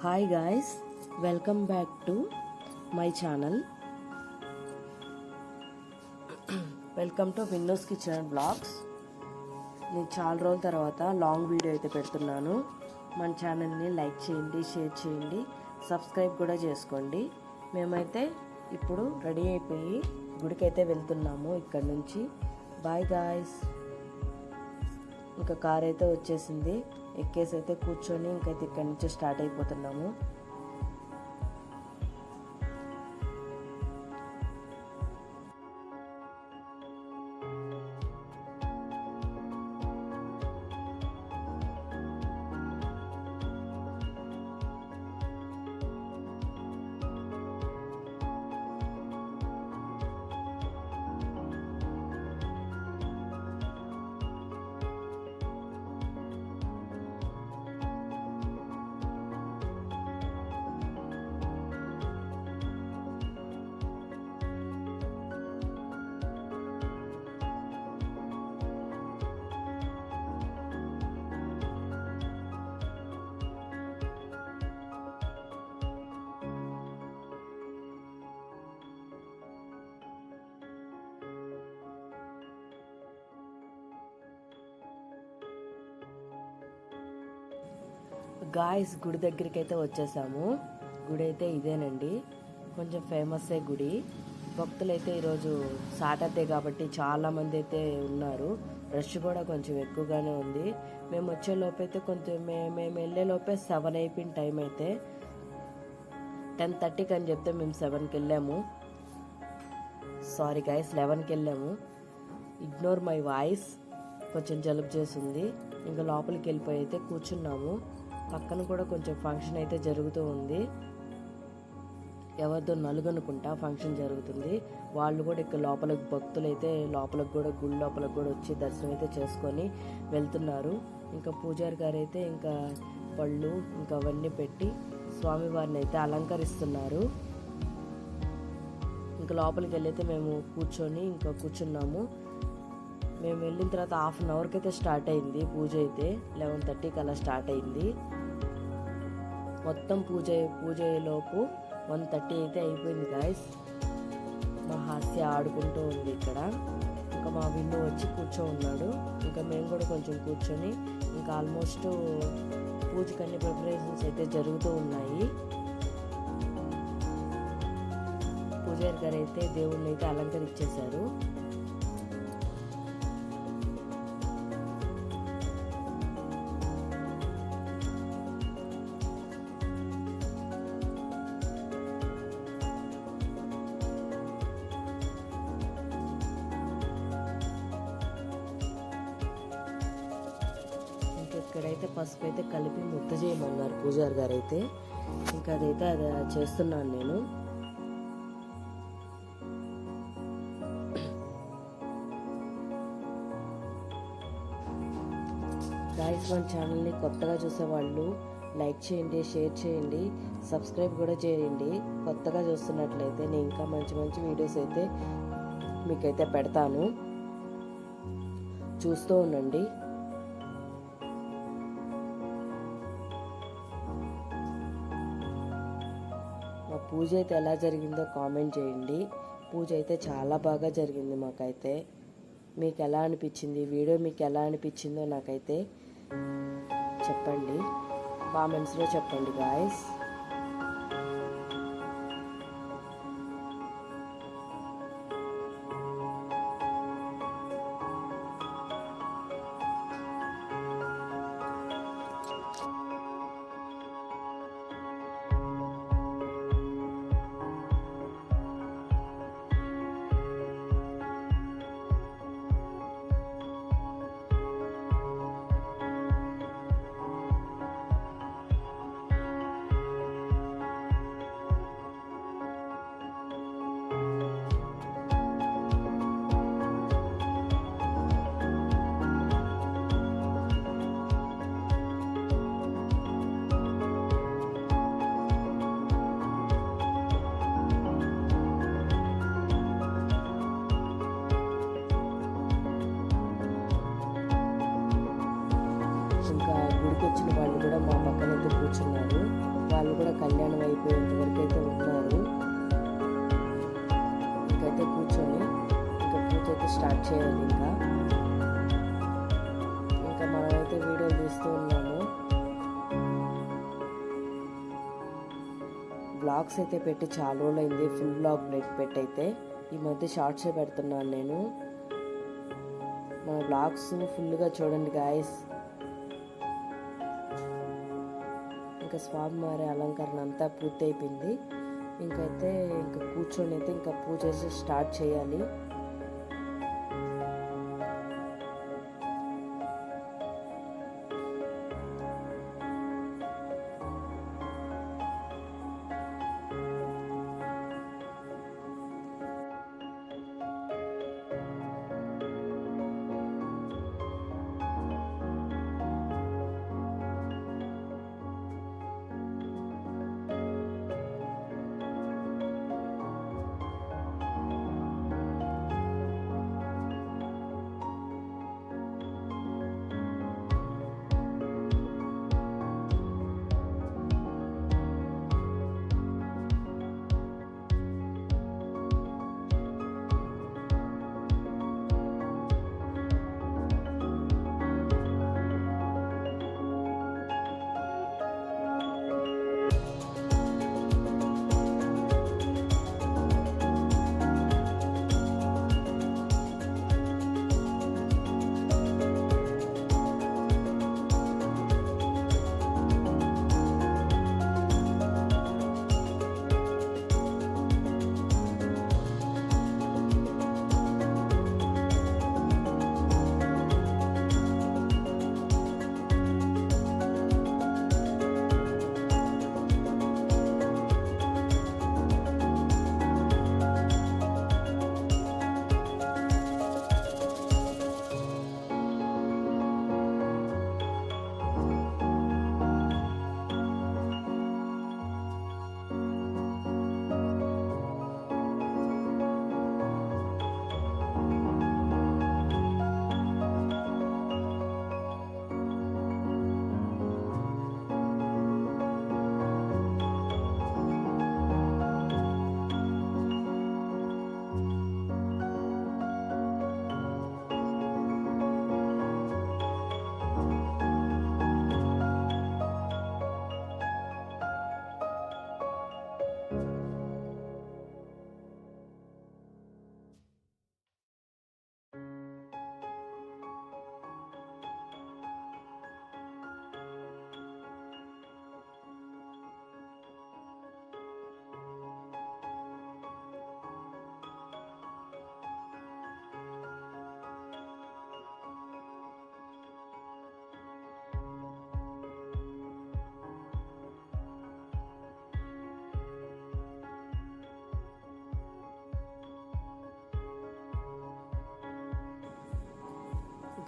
Hi guys, welcome back to my channel. Welcome to విన్నోస్ kitchen and blogs. నేను చాలా రోజుల తర్వాత లాంగ్ వీడియో అయితే పెడుతున్నాను. మన ఛానల్ని లైక్ చేయండి, షేర్ చేయండి, సబ్స్క్రైబ్ కూడా చేసుకోండి. మేమైతే ఇప్పుడు రెడీ అయిపోయి గుడికైతే వెళ్తున్నాము ఇక్కడ నుంచి. Bye guys. ఇంకా కార్ అయితే వచ్చేసింది, ఎక్కేసి అయితే కూర్చొని ఇంకైతే ఇక్కడి నుంచి స్టార్ట్ అయిపోతున్నాము. గాయస్, గుడి దగ్గరికి అయితే వచ్చేసాము. గుడి అయితే ఇదేనండి, కొంచెం ఫేమస్సే గుడి. భక్తులు అయితే ఈరోజు సాటర్డే కాబట్టి చాలామంది అయితే ఉన్నారు. రష్ కూడా కొంచెం ఎక్కువగానే ఉంది. మేము వచ్చే లోపైతే కొంచెం మేము వెళ్ళే లోపే 7 అయిపోయిన టైం అయితే. 10:30కి అని చెప్తే మేము 7కి వెళ్ళాము. సారీ గాయస్, 11కి వెళ్ళాము. ఇగ్నోర్ మై వాయిస్, కొంచెం జలుబు చేసింది. ఇంకా లోపలికి వెళ్ళిపోయి అయితే కూర్చున్నాము. పక్కన కూడా కొంచెం ఫంక్షన్ అయితే జరుగుతూ ఉంది. ఎవరిదో నలుగనుకుంటా ఫంక్షన్ జరుగుతుంది. వాళ్ళు కూడా ఇక్కడ లోపలికి భక్తులు అయితే లోపలికి కూడా గుడి లోపలికి కూడా వచ్చి దర్శనం అయితే చేసుకొని వెళ్తున్నారు. ఇంకా పూజారి గారు అయితే ఇంకా పళ్ళు ఇంకా అవన్నీ పెట్టి స్వామివారిని అయితే అలంకరిస్తున్నారు. ఇంకా లోపలికి వెళ్ళైతే మేము కూర్చున్నాము. మేము వెళ్ళిన తర్వాత 1/2 అవర్కి అయితే స్టార్ట్ అయింది పూజ అయితే. 11:30కి అలా స్టార్ట్ అయింది. మొత్తం పూజ అయ్యేలోపు 1:30 అయితే అయిపోయింది గాయస్. మా హాస్య ఆడుకుంటూ ఉంది ఇక్కడ. ఇంకా మా విన్ను వచ్చి ఉన్నాడు. ఇంకా మేము కూడా కొంచెం కూర్చొని ఇంకా ఆల్మోస్ట్ పూజకి అన్ని ప్రిపరేషన్స్ అయితే జరుగుతూ ఉన్నాయి. పూజారి గారు అయితే దేవుణ్ణి అయితే అలంకరించేశారు. ఇక్కడైతే పసుపు అయితే కలిపి ముద్ద చేయమన్నారు పూజారి గారు అయితే. ఇంకా అదైతే అది చేస్తున్నాను నేను. గాయ్స్, మన ఛానల్ని కొత్తగా చూసేవాళ్ళు లైక్ చేయండి, షేర్ చేయండి, సబ్స్క్రైబ్ కూడా చేయండి. కొత్తగా చూస్తున్నట్లయితే నేను ఇంకా మంచి మంచి వీడియోస్ అయితే మీకైతే పెడతాను, చూస్తూ ఉండండి. మా పూజ అయితే ఎలా జరిగిందో కామెంట్ చేయండి. పూజ అయితే చాలా బాగా జరిగింది మాకైతే. మీకు ఎలా అనిపించింది వీడియో, మీకు ఎలా అనిపించిందో నాకైతే చెప్పండి, కామెంట్స్లో చెప్పండి గాయస్. వాళ్ళు కూడా కళ్యాణం అయిపోయేంత వరకు అయితే ఉన్నారు. ఇంకైతే కూర్చొని ఇంకా పూజ అయితే స్టార్ట్ చేయాలి. ఇంకా మనమైతే వీడియోలు తీస్తూ ఉన్నాము. బ్లాగ్స్ అయితే పెట్టి చాలా రోజులైంది, ఫుల్ బ్లాగ్ పెట్టయితే. ఈ మధ్య షార్ట్సే పెడుతున్నాను నేను. మన బ్లాగ్స్ ఫుల్గా చూడండి గాయస్. ఇంకా స్వామివారి అలంకరణ అంతా పూర్తి అయిపోయింది. ఇంకా కూర్చొని అయితే ఇంకా పూజ స్టార్ట్ చేయాలి.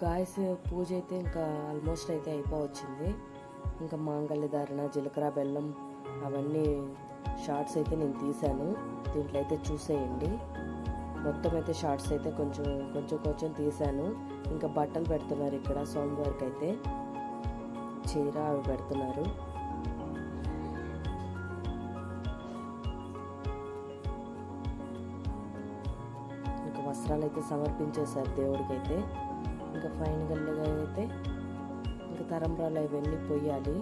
గాయస్ పూజ అయితే ఇంకా ఆల్మోస్ట్ అయితే అయిపోవచ్చింది. ఇంకా మాంగళ్య ధారణ, జీలకర్ర బెల్లం అవన్నీ షార్ట్స్ అయితే నేను తీశాను. దీంట్లో అయితే చూసేయండి. మొత్తం అయితే షార్ట్స్ అయితే కొంచెం తీశాను. ఇంకా బట్టలు పెడుతున్నారు ఇక్కడ స్వామివారికి అయితే. చీర అవి పెడుతున్నారు. ఇంకా వస్త్రాలు అయితే సమర్పించేశారు దేవుడికి అయితే. ఇంకా ఫైనల్గా అయితే ఇంకా తరంబ్రాలు అవన్నీ పొయ్యాలి.